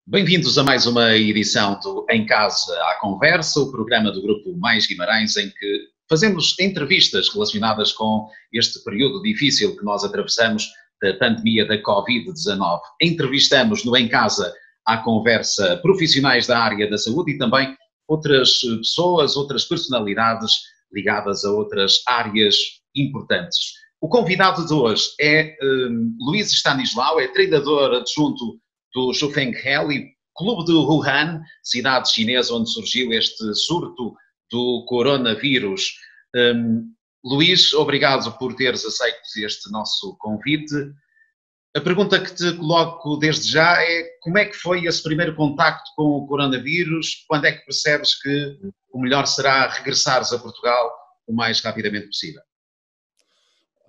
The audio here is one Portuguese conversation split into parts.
Bem-vindos a mais uma edição do Em Casa à Conversa, o programa do Grupo Mais Guimarães, em que fazemos entrevistas relacionadas com este período difícil que nós atravessamos da pandemia da Covid-19. Entrevistamos no Em Casa à Conversa profissionais da área da saúde e também outras pessoas, outras personalidades ligadas a outras áreas importantes. O convidado de hoje é Luís Stanislau, é treinador adjunto do Zhufengheli, clube de Wuhan, cidade chinesa onde surgiu este surto do coronavírus. Luís, obrigado por teres aceito este nosso convite. A pergunta que te coloco desde já é: como é que foi esse primeiro contacto com o coronavírus? Quando é que percebes que o melhor será regressares a Portugal o mais rapidamente possível?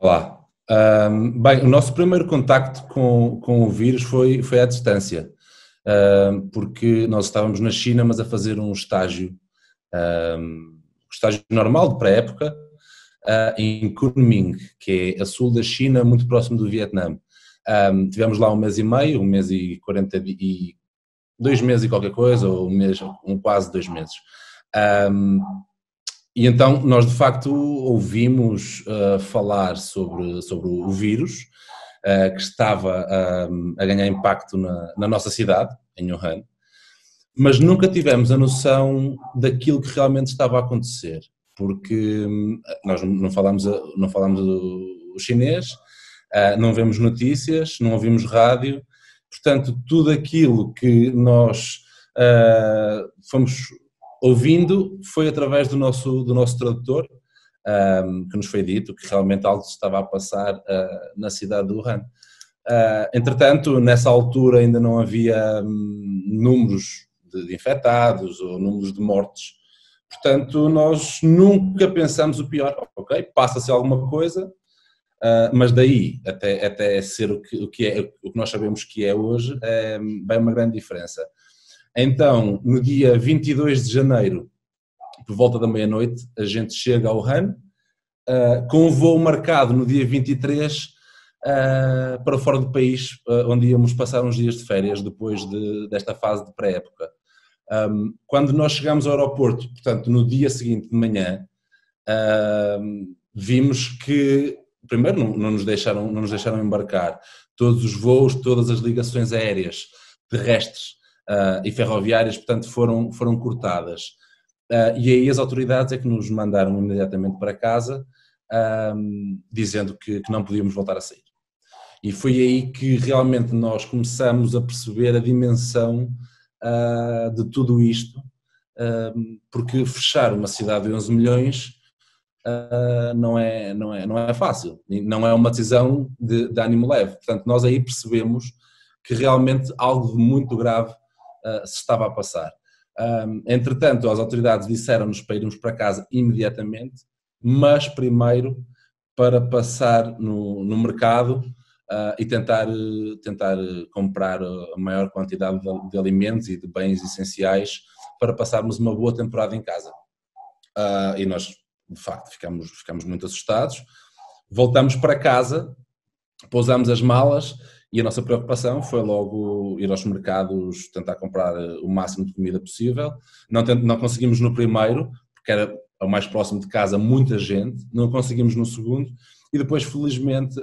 Olá. Bem, o nosso primeiro contacto com o vírus foi à distância, porque nós estávamos na China, mas a fazer um estágio normal de pré-época, em Kunming, que é a sul da China, muito próximo do Vietnã. Tivemos lá um mês e meio, 2 meses e qualquer coisa, ou quase 2 meses. E então nós de facto ouvimos falar sobre o vírus que estava a ganhar impacto na nossa cidade, em Wuhan, mas nunca tivemos a noção daquilo que realmente estava a acontecer, porque nós não falamos o chinês, não vemos notícias, não ouvimos rádio, portanto tudo aquilo que nós fomos ouvindo foi através do nosso tradutor, que nos foi dito que realmente algo se estava a passar na cidade de Wuhan. Entretanto, nessa altura ainda não havia números de infectados ou números de mortes, portanto nós nunca pensamos o pior. Ok, passa-se alguma coisa, mas daí até ser o que nós sabemos que é hoje, bem uma grande diferença. Então, no dia 22 de janeiro, por volta da meia-noite, a gente chega a Wuhan, com um voo marcado no dia 23 para fora do país, onde íamos passar uns dias de férias depois desta fase de pré-época. Quando nós chegamos ao aeroporto, portanto, no dia seguinte de manhã, vimos que, primeiro, não nos deixaram embarcar. Todos os voos, todas as ligações aéreas, terrestres, e ferroviárias, portanto, foram cortadas. E aí as autoridades é que nos mandaram imediatamente para casa, dizendo que não podíamos voltar a sair. E foi aí que realmente nós começamos a perceber a dimensão de tudo isto, porque fechar uma cidade de 11 milhões não é fácil, não é uma decisão de ânimo leve. Portanto, nós aí percebemos que realmente algo de muito grave se estava a passar. Entretanto, as autoridades disseram-nos para irmos para casa imediatamente, mas primeiro para passar no mercado e tentar comprar a maior quantidade de alimentos e de bens essenciais para passarmos uma boa temporada em casa. E nós, de facto, ficamos muito assustados. Voltamos para casa, pousamos as malas. E a nossa preocupação foi logo ir aos mercados, tentar comprar o máximo de comida possível. Não conseguimos no primeiro, porque era o mais próximo de casa, muita gente. Não conseguimos no segundo. E depois, felizmente,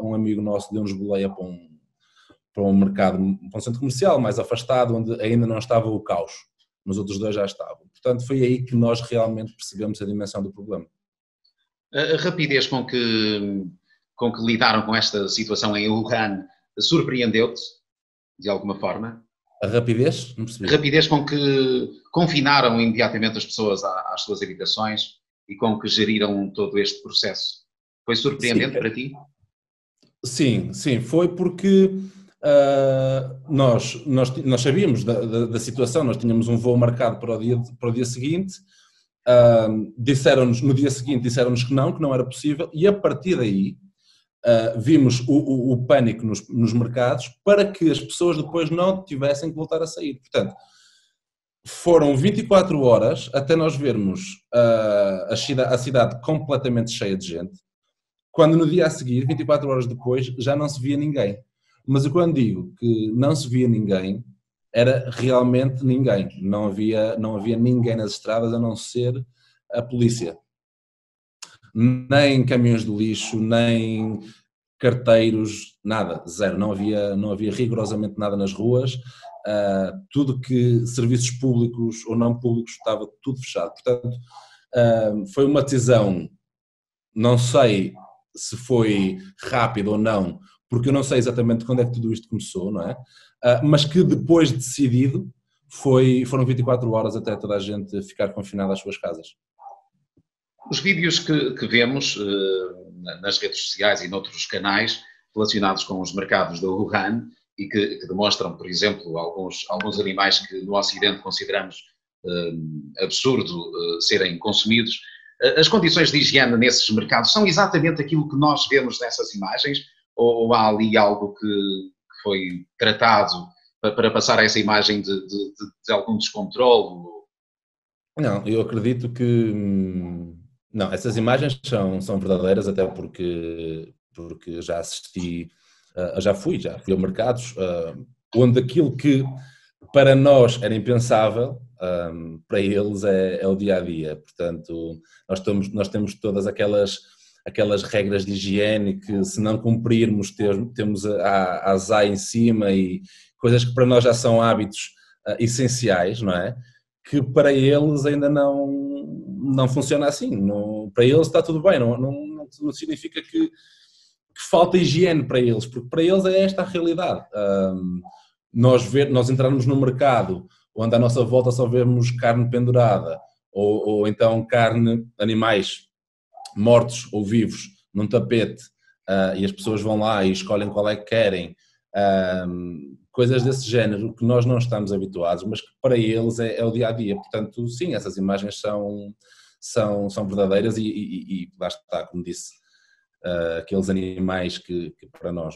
um amigo nosso deu-nos boleia para um mercado, para um centro comercial mais afastado, onde ainda não estava o caos. Nos outros dois já estavam. Portanto, foi aí que nós realmente percebemos a dimensão do problema. A rapidez com que lidaram com esta situação em Wuhan surpreendeu-te, de alguma forma? A rapidez? Não percebi. A rapidez com que confinaram imediatamente as pessoas às suas habitações e com que geriram todo este processo. Foi surpreendente para ti? Sim, foi porque nós sabíamos da situação, nós tínhamos um voo marcado para o dia seguinte, no dia seguinte disseram-nos que não era possível, e a partir daí vimos o pânico nos mercados para que as pessoas depois não tivessem que voltar a sair. Portanto, foram 24 horas até nós vermos a cidade completamente cheia de gente, quando no dia a seguir, 24 horas depois, já não se via ninguém. Mas eu quando digo que não se via ninguém, era realmente ninguém. Não havia ninguém nas estradas a não ser a polícia. Nem caminhões de lixo, nem carteiros, nada, zero. Não havia rigorosamente nada nas ruas. Tudo que serviços públicos ou não públicos estava tudo fechado. Portanto, foi uma decisão, não sei se foi rápido ou não, porque eu não sei exatamente quando é que tudo isto começou, não é? Mas que depois de decidido, foram 24 horas até toda a gente ficar confinada às suas casas. Os vídeos que vemos nas redes sociais e noutros canais relacionados com os mercados da Wuhan e que demonstram, por exemplo, alguns animais que no Ocidente consideramos absurdo serem consumidos, as condições de higiene nesses mercados são exatamente aquilo que nós vemos nessas imagens ou há ali algo que foi tratado para passar essa imagem de algum descontrole? Não, eu acredito que... Não, essas imagens são verdadeiras, até porque já assisti, já fui a mercados onde aquilo que para nós era impensável, para eles é o dia-a-dia. Portanto, nós temos todas aquelas regras de higiene que, se não cumprirmos, temos a azar em cima e coisas que para nós já são hábitos essenciais, não é? Que para eles ainda não funciona assim. Para eles está tudo bem, não significa que falta higiene para eles, porque para eles é esta a realidade. Nós entrarmos no mercado onde à nossa volta só vemos carne pendurada ou então animais mortos ou vivos num tapete e as pessoas vão lá e escolhem qual é que querem, coisas desse género que nós não estamos habituados, mas que para eles é o dia-a-dia. Portanto, sim, essas imagens são verdadeiras e lá está, como disse, aqueles animais que para nós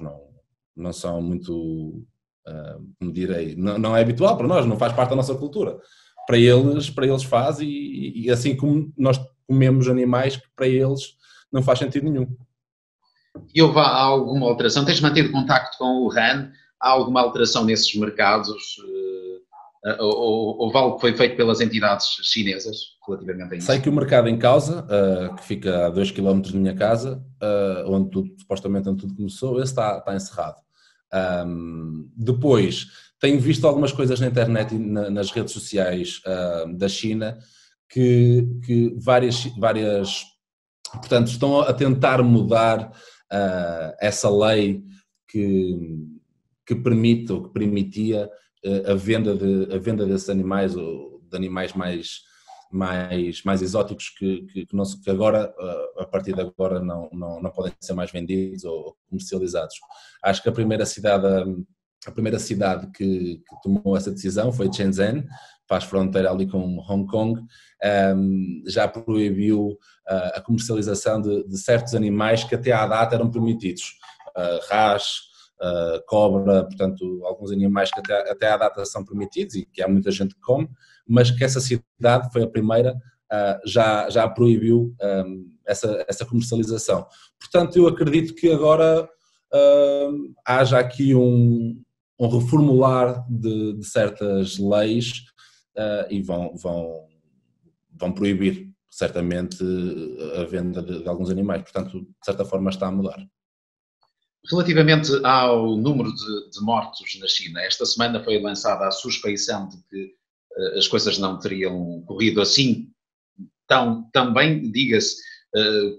não são muito, como direi, não é habitual para nós, não faz parte da nossa cultura. Para eles faz e assim como nós comemos animais que para eles não faz sentido nenhum. E houve alguma alteração? Tens mantido contacto com o Wuhan? Há alguma alteração nesses mercados? Houve algo que foi feito pelas entidades chinesas relativamente a isso? Sei que o mercado em causa, que fica a 2 km de minha casa, supostamente onde tudo começou, esse está encerrado. Depois, tenho visto algumas coisas na internet e nas redes sociais da China que várias, portanto, estão a tentar mudar essa lei que permite ou que permitia a venda desses animais, ou de animais mais exóticos que agora, a partir de agora, não podem ser mais vendidos ou comercializados. Acho que a primeira cidade que tomou essa decisão foi Shenzhen, faz fronteira ali com Hong Kong, já proibiu a comercialização de certos animais que até à data eram permitidos, rás, cobra, portanto alguns animais que até à data são permitidos e que há muita gente que come, mas que essa cidade foi a primeira, já proibiu essa comercialização. Portanto, eu acredito que agora haja aqui um reformular de certas leis e vão proibir certamente a venda de alguns animais. Portanto, de certa forma está a mudar. Relativamente ao número de mortos na China, esta semana foi lançada a suspeição de que as coisas não teriam corrido assim tão bem, diga-se,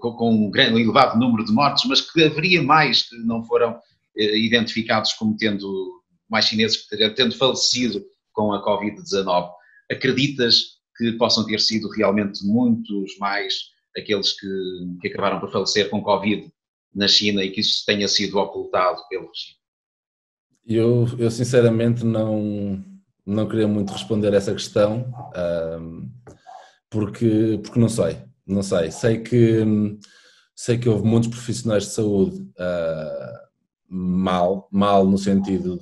com um elevado número de mortos, mas que haveria mais que não foram identificados como tendo mais chineses tendo falecido com a Covid-19. Acreditas que possam ter sido realmente muitos mais aqueles que acabaram por falecer com Covid na China e que isso tenha sido ocultado pelo regime? Eu sinceramente não queria muito responder a essa questão, porque não sei. Sei que houve muitos profissionais de saúde mal no sentido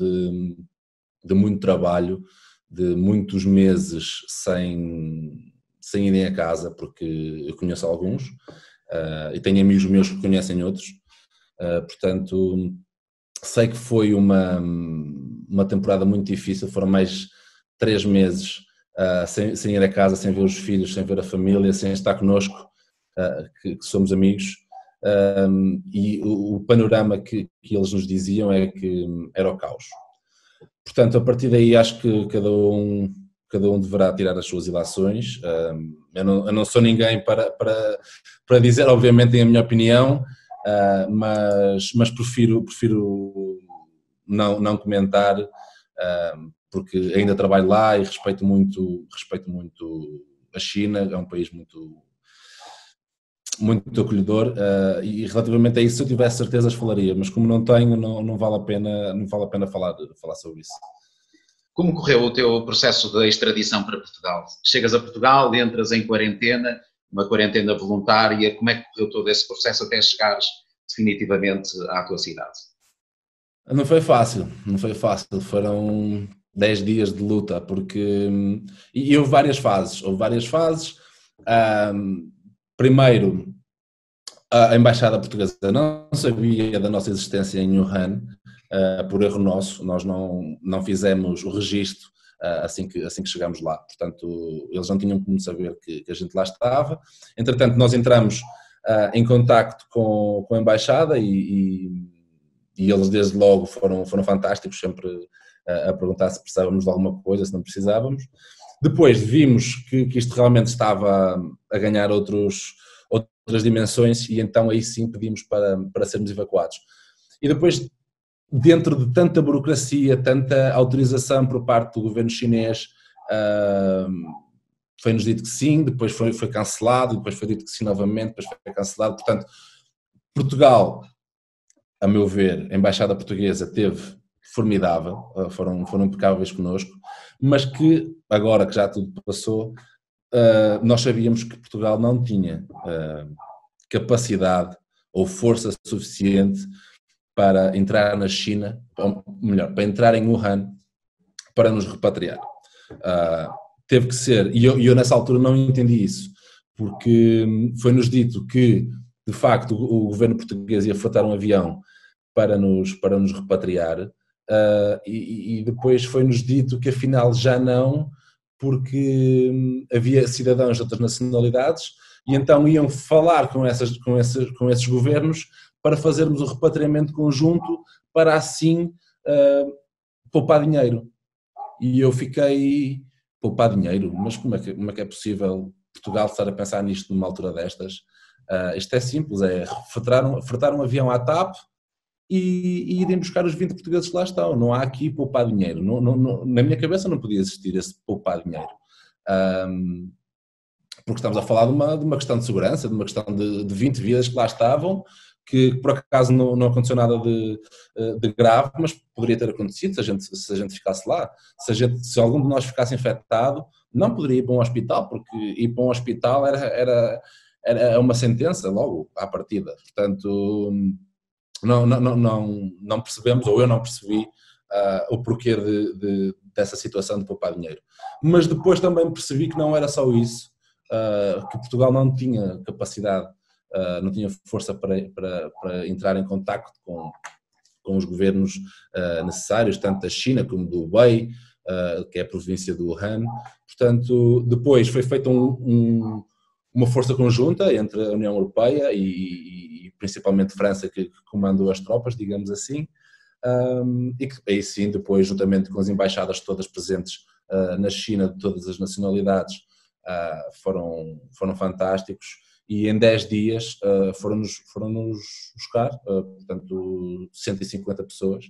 de muito trabalho, de muitos meses sem irem a casa, porque eu conheço alguns e tenho amigos meus que conhecem outros, portanto sei que foi uma uma temporada muito difícil, foram mais 3 meses sem ir a casa, sem ver os filhos, sem ver a família, sem estar connosco, que somos amigos, e o panorama que eles nos diziam é que era o caos. Portanto, a partir daí acho que cada um deverá tirar as suas ilações. Eu não sou ninguém para dizer, obviamente, a minha opinião, mas prefiro não comentar, porque ainda trabalho lá e respeito muito a China, é um país muito acolhedor, e relativamente a isso, se eu tivesse certezas falaria, mas como não tenho, não vale a pena falar sobre isso. Como correu o teu processo de extradição para Portugal? Chegas a Portugal, entras em quarentena, uma quarentena voluntária, como é que correu todo esse processo até chegares definitivamente à tua cidade? Não foi fácil, foram 10 dias de luta, porque e houve várias fases. Primeiro, a Embaixada Portuguesa não sabia da nossa existência em Wuhan, por erro nosso, nós não fizemos o registro assim que chegámos lá, portanto eles não tinham como saber que a gente lá estava. Entretanto, nós entramos em contacto com a Embaixada e eles desde logo foram fantásticos, sempre a perguntar se precisávamos de alguma coisa, se não precisávamos. Depois vimos que isto realmente estava a ganhar outras dimensões e então aí sim pedimos para sermos evacuados. E depois, dentro de tanta burocracia, tanta autorização por parte do governo chinês, foi-nos dito que sim, depois foi cancelado, depois foi dito que sim novamente, depois foi cancelado. Portanto, Portugal, a meu ver, a Embaixada Portuguesa teve formidável, foram impecáveis connosco, mas que agora que já tudo passou, nós sabíamos que Portugal não tinha capacidade ou força suficiente para entrar na China, ou melhor, para entrar em Wuhan, para nos repatriar. Teve que ser, e eu nessa altura não entendi isso, porque foi-nos dito que, de facto, o governo português ia fretar um avião para nos repatriar, e depois foi-nos dito que afinal já não, porque havia cidadãos de outras nacionalidades e então iam falar com esses governos para fazermos o repatriamento conjunto para assim poupar dinheiro. E eu fiquei, poupar dinheiro? Mas como é que é possível Portugal estar a pensar nisto numa altura destas? Isto é simples, é fretar um avião à TAP e irem buscar os 20 portugueses que lá estão. Não há aqui poupar dinheiro. Na minha cabeça não podia existir esse poupar dinheiro. Porque estamos a falar de uma questão de segurança, de uma questão de 20 vidas que lá estavam, que por acaso não aconteceu nada de grave, mas poderia ter acontecido se a gente ficasse lá. Se algum de nós ficasse infectado, não poderia ir para um hospital, porque ir para um hospital era uma sentença logo à partida. Portanto, não percebemos, ou eu não percebi o porquê dessa situação de poupar dinheiro. Mas depois também percebi que não era só isso, que Portugal não tinha capacidade, não tinha força para entrar em contacto com os governos necessários, tanto da China como do Hubei, que é a província do Wuhan. Portanto, depois foi feita uma força conjunta entre a União Europeia e principalmente França, que comandou as tropas, digamos assim, e que aí sim, depois, juntamente com as embaixadas todas presentes na China, de todas as nacionalidades, foram fantásticos, e em 10 dias foram-nos buscar, portanto, 150 pessoas,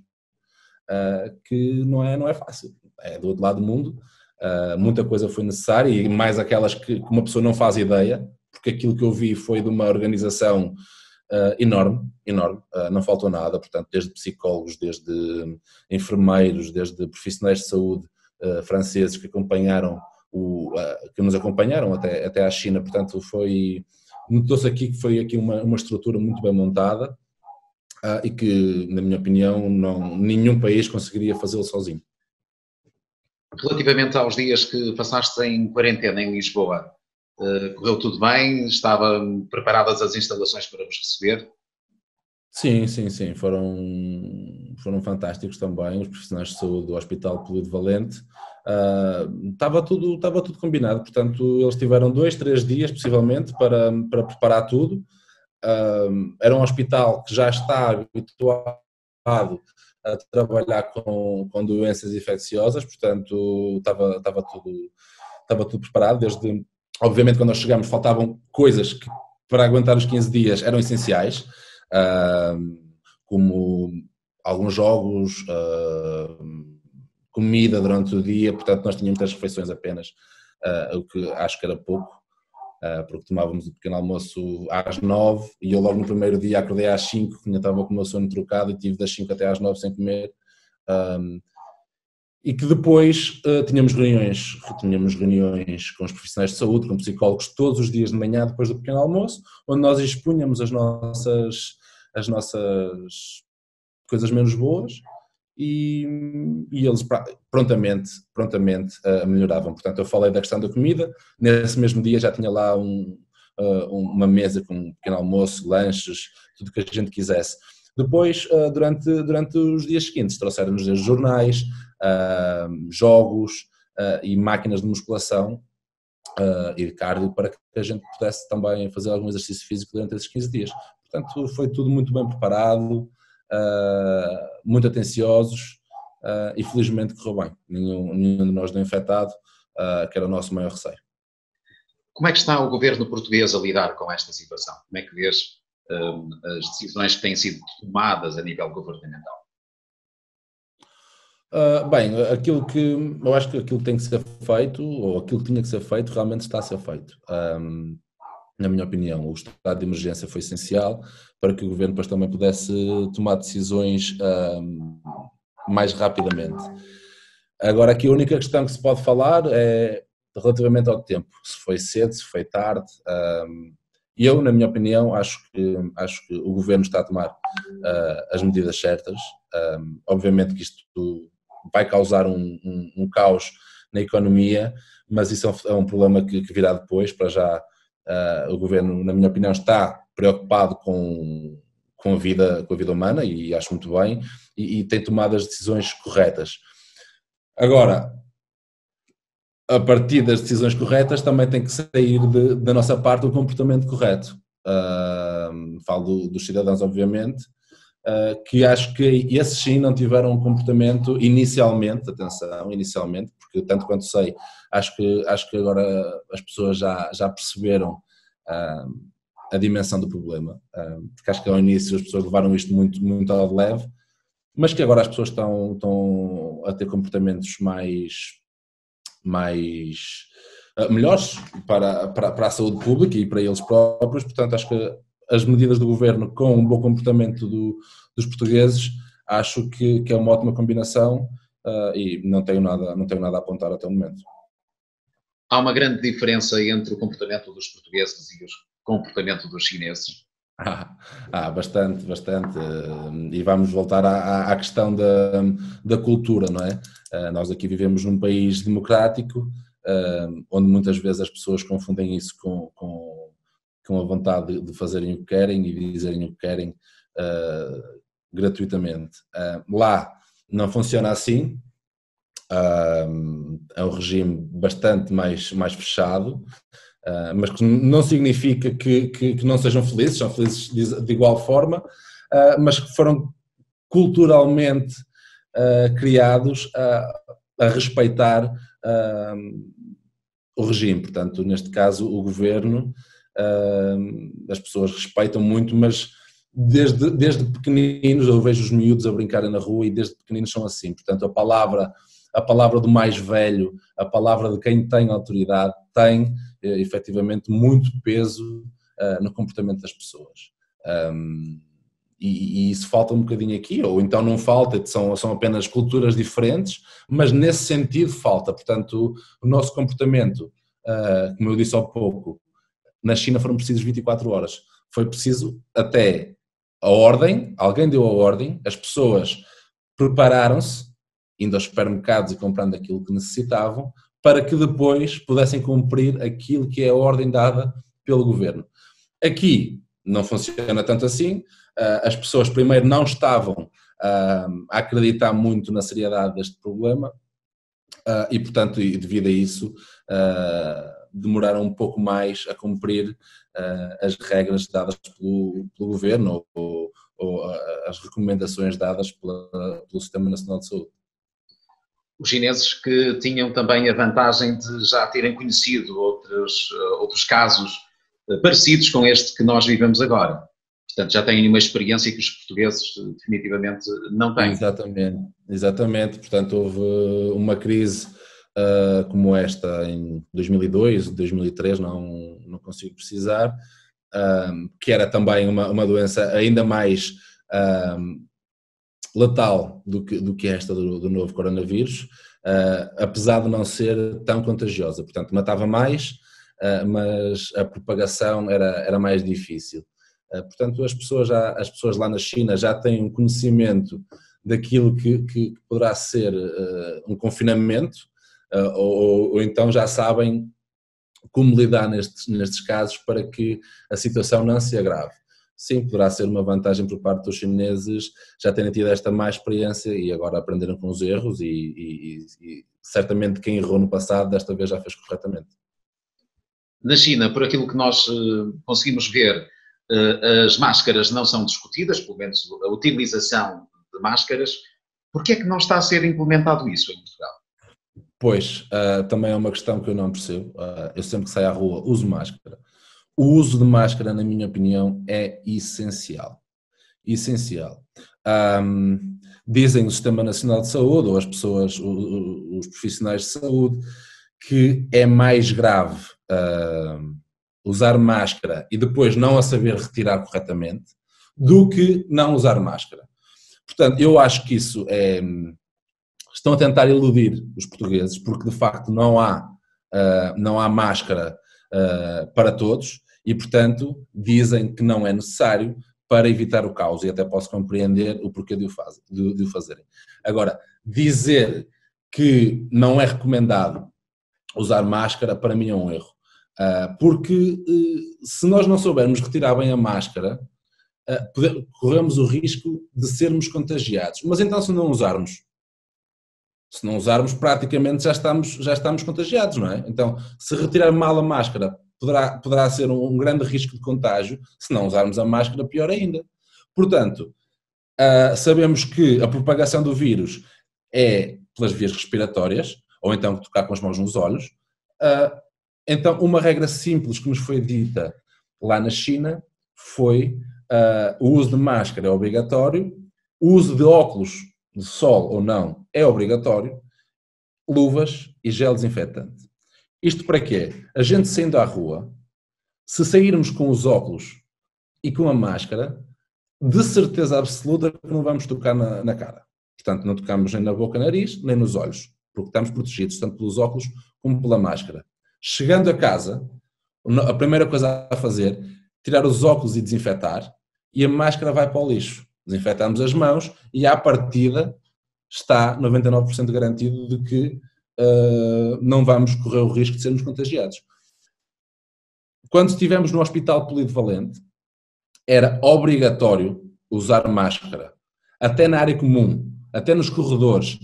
que não é fácil, é do outro lado do mundo. Muita coisa foi necessária, e mais aquelas que uma pessoa não faz ideia, porque aquilo que eu vi foi de uma organização enorme, não faltou nada, portanto, desde psicólogos, desde enfermeiros, desde profissionais de saúde franceses que nos acompanharam até à China. Portanto, notou-se aqui que foi aqui uma estrutura muito bem montada, e que, na minha opinião, nenhum país conseguiria fazê-lo sozinho. Relativamente aos dias que passaste em quarentena em Lisboa, correu tudo bem? Estavam preparadas as instalações para vos receber? Sim, foram foram fantásticos também, os profissionais de saúde do Hospital Polido de Valente. Estava tudo combinado, portanto eles tiveram 2-3 dias possivelmente para preparar tudo. Era um hospital que já está habituado a trabalhar com doenças infecciosas, portanto estava tudo preparado, desde, obviamente quando nós chegamos faltavam coisas que para aguentar os 15 dias eram essenciais, como alguns jogos, comida durante o dia, portanto nós tínhamos 3 refeições apenas, o que acho que era pouco, porque tomávamos o pequeno almoço às 9 e eu logo no primeiro dia acordei às 5, que ainda estava com o meu sono trocado e tive das 5 até às 9 sem comer, e que depois tínhamos reuniões com os profissionais de saúde, com psicólogos todos os dias de manhã depois do pequeno almoço, onde nós expunhamos as nossas coisas menos boas e eles prontamente melhoravam. Portanto, eu falei da questão da comida, nesse mesmo dia já tinha lá uma mesa com um pequeno almoço, lanches, tudo que a gente quisesse. Depois, durante os dias seguintes, trouxeram-nos desde jornais, jogos e máquinas de musculação e de cardio para que a gente pudesse também fazer algum exercício físico durante esses 15 dias. Portanto, foi tudo muito bem preparado, muito atenciosos e felizmente correu bem. Nenhum de nós deu infectado, que era o nosso maior receio. Como é que está o governo português a lidar com esta situação? Como é que vês as decisões que têm sido tomadas a nível governamental? Bem, eu acho que aquilo que tem que ser feito, ou aquilo que tinha que ser feito, realmente está a ser feito. Na minha opinião, o estado de emergência foi essencial para que o governo depois também pudesse tomar decisões mais rapidamente. Agora, aqui a única questão que se pode falar é relativamente ao tempo, se foi cedo, se foi tarde. E eu, na minha opinião, acho que o governo está a tomar as medidas certas. Obviamente que isto vai causar um caos na economia, mas isso é um problema que virá depois. Para já, o governo, na minha opinião, está preocupado com a vida humana e acho muito bem, e tem tomado as decisões corretas. Agora, a partir das decisões corretas também tem que sair da nossa parte o comportamento correto. Falo dos cidadãos, obviamente, que acho que esses sim não tiveram um comportamento inicialmente, porque tanto quanto sei, acho que agora as pessoas já perceberam a dimensão do problema, porque acho que ao início as pessoas levaram isto muito, muito ao de leve, mas que agora as pessoas estão a ter comportamentos melhores para a saúde pública e para eles próprios. Portanto, acho que as medidas do governo com um bom comportamento dos portugueses, acho que é uma ótima combinação, e não tenho nada a apontar até o momento. Há uma grande diferença entre o comportamento dos portugueses e o comportamento dos chineses? Bastante. E vamos voltar à questão da cultura, não é? Nós aqui vivemos num país democrático, onde muitas vezes as pessoas confundem isso com a vontade de fazerem o que querem e de dizerem o que querem gratuitamente. Lá não funciona assim, é um regime bastante mais fechado, mas que não significa que não sejam felizes, são felizes de igual forma, mas que foram culturalmente criados a respeitar o regime. Portanto, neste caso, o governo, as pessoas respeitam muito, mas desde pequeninos eu vejo os miúdos a brincarem na rua e desde pequeninos são assim. Portanto, a palavra do mais velho, a palavra de quem tem autoridade, tem efetivamente muito peso no comportamento das pessoas. E isso falta um bocadinho aqui, ou então não falta, são apenas culturas diferentes, mas nesse sentido falta. Portanto, o nosso comportamento, como eu disse há pouco, na China foram precisas 24 horas. Foi preciso até a ordem, alguém deu a ordem, as pessoas prepararam-se, indo aos supermercados e comprando aquilo que necessitavam, para que depois pudessem cumprir aquilo que é a ordem dada pelo governo. Aqui não funciona tanto assim, as pessoas primeiro não estavam a acreditar muito na seriedade deste problema e, portanto, devido a isso, demoraram um pouco mais a cumprir as regras dadas pelo Governo ou as recomendações dadas pelo Sistema Nacional de Saúde. Os chineses que tinham também a vantagem de já terem conhecido outros casos parecidos com este que nós vivemos agora. Portanto, já têm uma experiência que os portugueses definitivamente não têm. Exatamente. Portanto, houve uma crise como esta em 2002, 2003, não consigo precisar, que era também uma doença ainda mais letal do que esta do novo coronavírus, apesar de não ser tão contagiosa. Portanto, matava mais, mas a propagação era mais difícil. Portanto, as pessoas lá na China já têm um conhecimento daquilo que poderá ser um confinamento, ou então já sabem como lidar nestes casos para que a situação não se agrave. Sim, poderá ser uma vantagem por parte dos chineses já terem tido esta má experiência e agora aprenderam com os erros e certamente quem errou no passado desta vez já fez corretamente. Na China, por aquilo que nós conseguimos ver, as máscaras não são discutidas, pelo menos a utilização de máscaras. Por que é que não está a ser implementado isso em Portugal? Pois, também é uma questão que eu não percebo. Eu sempre que saio à rua uso máscara. O uso de máscara, na minha opinião, é essencial. Essencial. Dizem o Sistema Nacional de Saúde, ou as pessoas, os profissionais de saúde, que é mais grave usar máscara e depois não a saber retirar corretamente do que não usar máscara. Portanto, eu acho que isso é... Estão a tentar iludir os portugueses, porque de facto não há máscara para todos e, portanto, dizem que não é necessário para evitar o caos e até posso compreender o porquê de o fazerem. Agora, dizer que não é recomendado usar máscara, para mim é um erro, porque se nós não soubermos retirar bem a máscara, corremos o risco de sermos contagiados. Mas então se não usarmos, praticamente já estamos contagiados, não é? Então, se retirar mal a máscara, poderá ser um grande risco de contágio. Se não usarmos a máscara, pior ainda. Portanto, sabemos que a propagação do vírus é pelas vias respiratórias, ou então tocar com as mãos nos olhos. Então, uma regra simples que nos foi dita lá na China foi o uso de máscara é obrigatório, o uso de óculos de sol ou não é obrigatório, luvas e gel desinfetante. Isto para quê? A gente saindo à rua, se sairmos com os óculos e com a máscara, de certeza absoluta que não vamos tocar na cara. Portanto, não tocamos nem na boca, nariz, nem nos olhos, porque estamos protegidos tanto pelos óculos como pela máscara. Chegando a casa, a primeira coisa a fazer, tirar os óculos e desinfetar, e a máscara vai para o lixo. Desinfetamos as mãos e à partida está 99% garantido de que não vamos correr o risco de sermos contagiados. Quando estivemos no hospital polivalente, era obrigatório usar máscara, até na área comum, até nos corredores,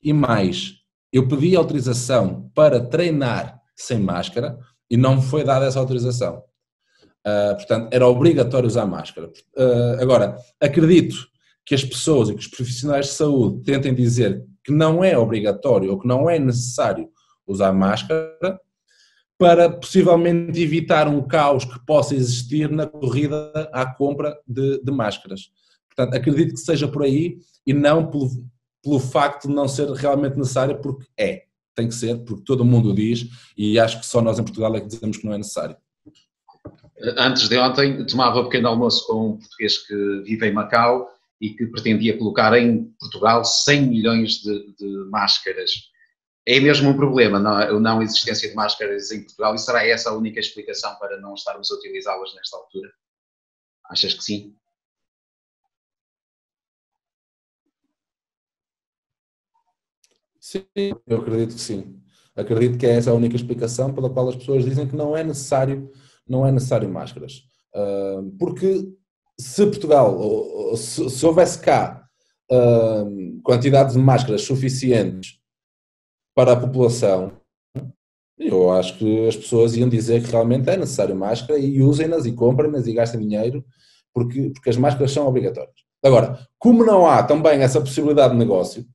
e mais, eu pedi autorização para treinar sem máscara e não me foi dada essa autorização. Portanto, era obrigatório usar máscara. Agora, acredito que as pessoas e que os profissionais de saúde tentem dizer que não é obrigatório ou que não é necessário usar máscara para possivelmente evitar um caos que possa existir na corrida à compra de máscaras. Portanto, acredito que seja por aí e não pelo facto de não ser realmente necessário, porque tem que ser, porque todo mundo o diz e acho que só nós em Portugal é que dizemos que não é necessário. Antes de ontem, tomava pequeno almoço com um português que vive em Macau e que pretendia colocar em Portugal 100 milhões de máscaras. É mesmo um problema, a não existência de máscaras em Portugal, e será essa a única explicação para não estarmos a utilizá-las nesta altura? Achas que sim? Sim, eu acredito que sim. Acredito que é essa a única explicação pela qual as pessoas dizem que não é necessário máscaras. Porque se Portugal, se houvesse cá quantidade de máscaras suficientes para a população, eu acho que as pessoas iam dizer que realmente é necessário máscara e usem-nas e comprem-nas e gastem dinheiro porque as máscaras são obrigatórias. Agora, como não há também essa possibilidade de negócio,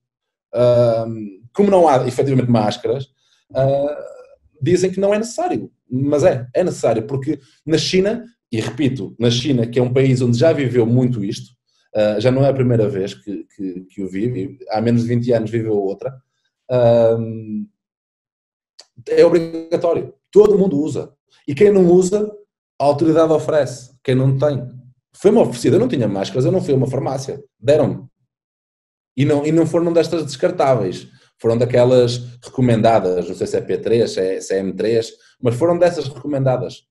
como não há efetivamente máscaras, dizem que não é necessário, mas é necessário, porque na China, e repito, na China, que é um país onde já viveu muito isto, já não é a primeira vez que o vive, há menos de 20 anos viveu outra, é obrigatório, todo mundo usa, e quem não usa, a autoridade oferece, quem não tem. Foi-me oferecido, eu não tinha máscaras, eu não fui a uma farmácia, deram-me. E não foram destas descartáveis, foram daquelas recomendadas, não sei se é P3, se é M3, mas foram dessas recomendadas.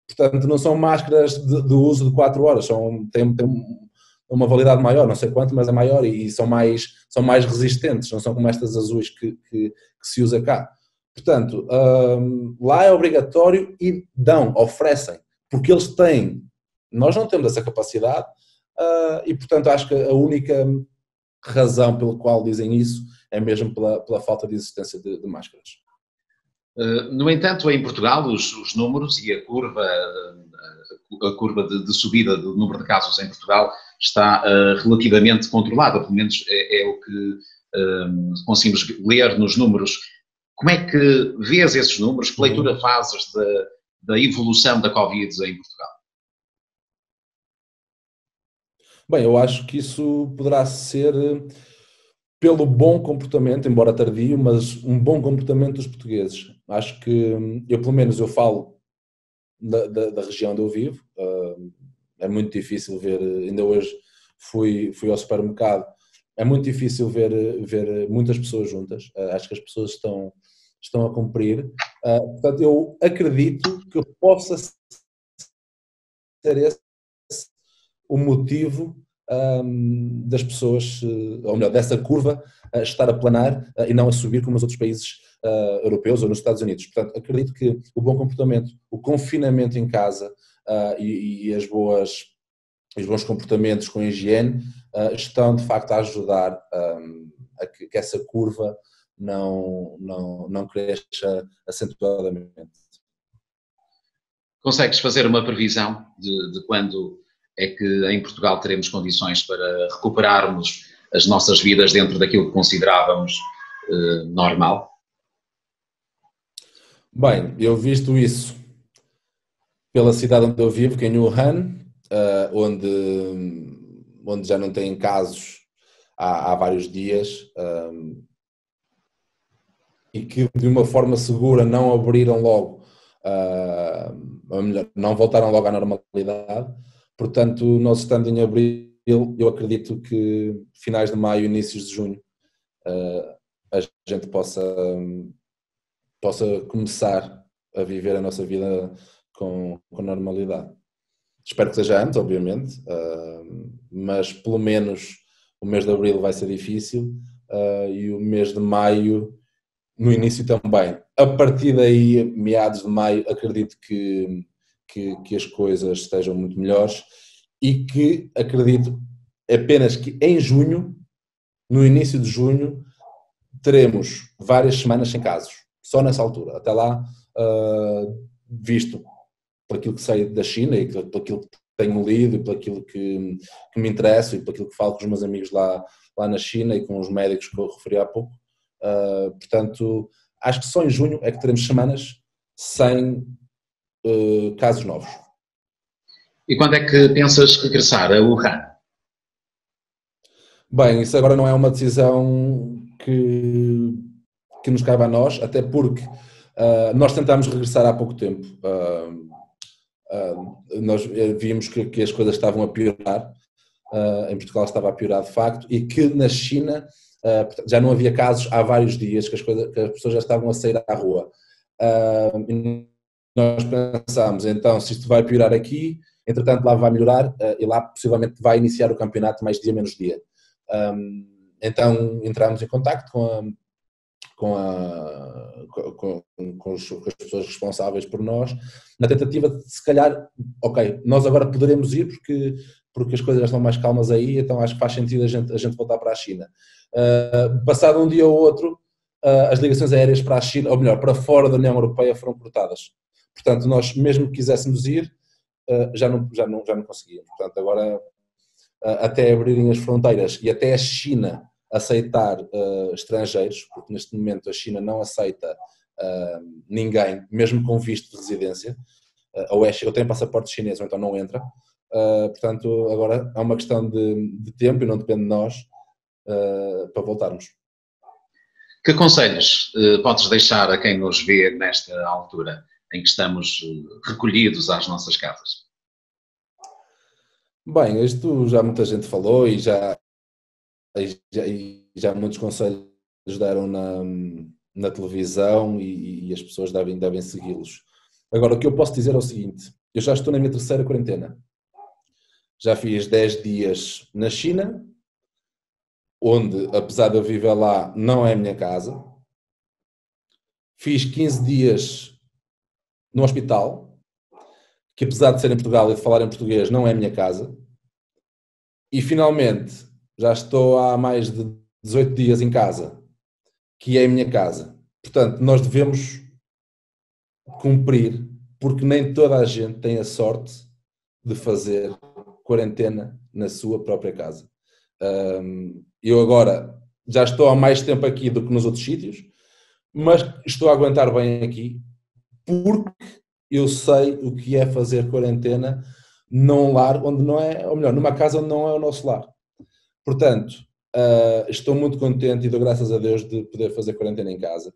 Portanto, não são máscaras de uso de 4 horas, têm uma validade maior, não sei quanto, mas é maior e são mais resistentes, não são como estas azuis que se usa cá. Portanto, lá é obrigatório e oferecem, porque eles têm, nós não temos essa capacidade. E portanto acho que a única razão pela qual dizem isso é mesmo pela falta de existência de máscaras. No entanto, em Portugal, os números e a curva de subida do número de casos em Portugal está relativamente controlada, pelo menos é o que conseguimos ler nos números. Como é que vês esses números? Que leitura fazes da evolução da Covid em Portugal? Bem, eu acho que isso poderá ser pelo bom comportamento, embora tardio, mas um bom comportamento dos portugueses. Acho que, eu pelo menos eu falo da região onde eu vivo, é muito difícil ver, ainda hoje fui ao supermercado, é muito difícil ver muitas pessoas juntas, acho que as pessoas estão a cumprir, portanto eu acredito que possa ser esse o motivo das pessoas, ou melhor, dessa curva estar a planar e não a subir como nos outros países europeus ou nos Estados Unidos. Portanto, acredito que o bom comportamento, o confinamento em casa e os bons comportamentos com a higiene estão de facto a ajudar a que essa curva não cresça acentuadamente. Consegues fazer uma previsão de quando é que em Portugal teremos condições para recuperarmos as nossas vidas dentro daquilo que considerávamos normal? Bem, eu visto isso pela cidade onde eu vivo, que é em Wuhan, onde já não têm casos há vários dias, e que de uma forma segura não abriram logo, ou melhor, não voltaram logo à normalidade. Portanto, nós estando em abril, eu acredito que finais de maio, inícios de junho, a gente possa começar a viver a nossa vida com normalidade. Espero que seja antes, obviamente, mas pelo menos o mês de abril vai ser difícil e o mês de maio no início também. A partir daí, meados de maio, acredito que as coisas estejam muito melhores e que acredito apenas que em junho, no início de junho, teremos várias semanas sem casos, só nessa altura. Até lá, visto por aquilo que sei da China e por aquilo que tenho lido e por aquilo que me interessa e por aquilo que falo com os meus amigos lá na China e com os médicos que eu referi há pouco. Portanto, acho que só em junho é que teremos semanas sem casos novos. E quando é que pensas regressar a Wuhan? Bem, isso agora não é uma decisão que nos cabe a nós, até porque nós tentámos regressar há pouco tempo. Nós vimos que as coisas estavam a piorar, em Portugal estava a piorar de facto, e que na China já não havia casos há vários dias, que as pessoas já estavam a sair à rua. E nós pensámos, então, se isto vai piorar aqui, entretanto lá vai melhorar e lá possivelmente vai iniciar o campeonato mais dia menos dia. Então entramos em contacto com as pessoas responsáveis por nós, na tentativa de, se calhar, ok, nós agora poderemos ir porque porque as coisas já estão mais calmas aí, então acho que faz sentido a gente voltar para a China. Passado um dia ou outro, as ligações aéreas para a China, ou melhor, para fora da União Europeia foram cortadas. Portanto, nós mesmo que quiséssemos ir, já não conseguíamos. Portanto, agora, até abrirem as fronteiras e até a China aceitar estrangeiros, porque neste momento a China não aceita ninguém, mesmo com visto de residência, ou tem passaporte chinês ou então não entra. Portanto, agora é uma questão de tempo e não depende de nós para voltarmos. Que conselhos podes deixar a quem nos vê nesta altura em que estamos recolhidos às nossas casas? Bem, isto já muita gente falou e já muitos conselhos deram na televisão e as pessoas devem segui-los. Agora, o que eu posso dizer é o seguinte: eu já estou na minha terceira quarentena. Já fiz 10 dias na China, onde, apesar de eu viver lá, não é a minha casa. Fiz 15 dias no hospital, que apesar de ser em Portugal e de falar em português, não é a minha casa. E finalmente, já estou há mais de 18 dias em casa, que é a minha casa. Portanto, nós devemos cumprir, porque nem toda a gente tem a sorte de fazer quarentena na sua própria casa. Eu agora já estou há mais tempo aqui do que nos outros sítios, mas estou a aguentar bem aqui, porque eu sei o que é fazer quarentena num lar onde não é, ou melhor, numa casa onde não é o nosso lar. Portanto, estou muito contente e dou graças a Deus de poder fazer quarentena em casa.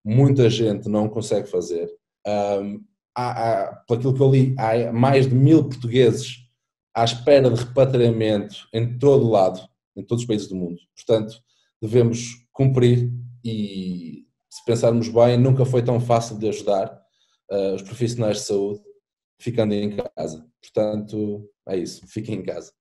Muita gente não consegue fazer. Por aquilo que eu li, há mais de 1000 portugueses à espera de repatriamento em todo o lado, em todos os países do mundo. Portanto, devemos cumprir e, se pensarmos bem, nunca foi tão fácil de ajudar os profissionais de saúde ficando em casa. Portanto, é isso, fiquem em casa.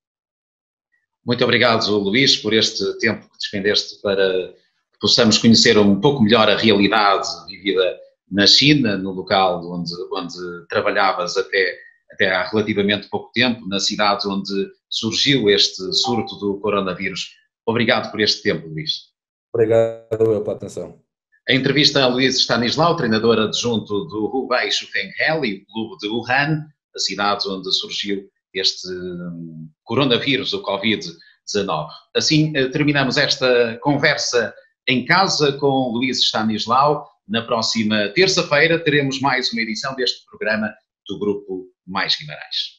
Muito obrigado, Luís, por este tempo que despendeste para que possamos conhecer um pouco melhor a realidade vivida na China, no local onde trabalhavas até há relativamente pouco tempo, na cidade onde surgiu este surto do coronavírus. Obrigado por este tempo, Luís. Obrigado pela atenção. A entrevista a Luís Stanislau, treinador adjunto do Hubei Shufengheli, o clube de Wuhan, a cidade onde surgiu este coronavírus, o Covid-19. Assim, terminamos esta conversa em casa com Luís Stanislau. Na próxima terça-feira teremos mais uma edição deste programa do Grupo Mais Guimarães.